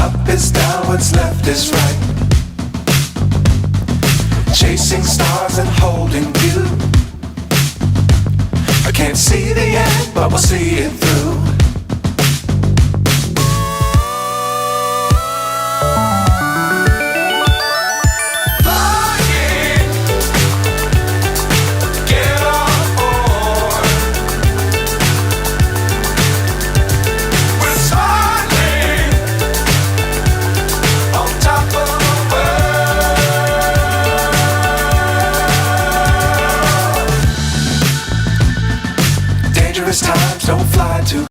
Up is down, what's left is right. Chasing stars and holding you. I can't see the end, but we'll see it through. Times don't fly too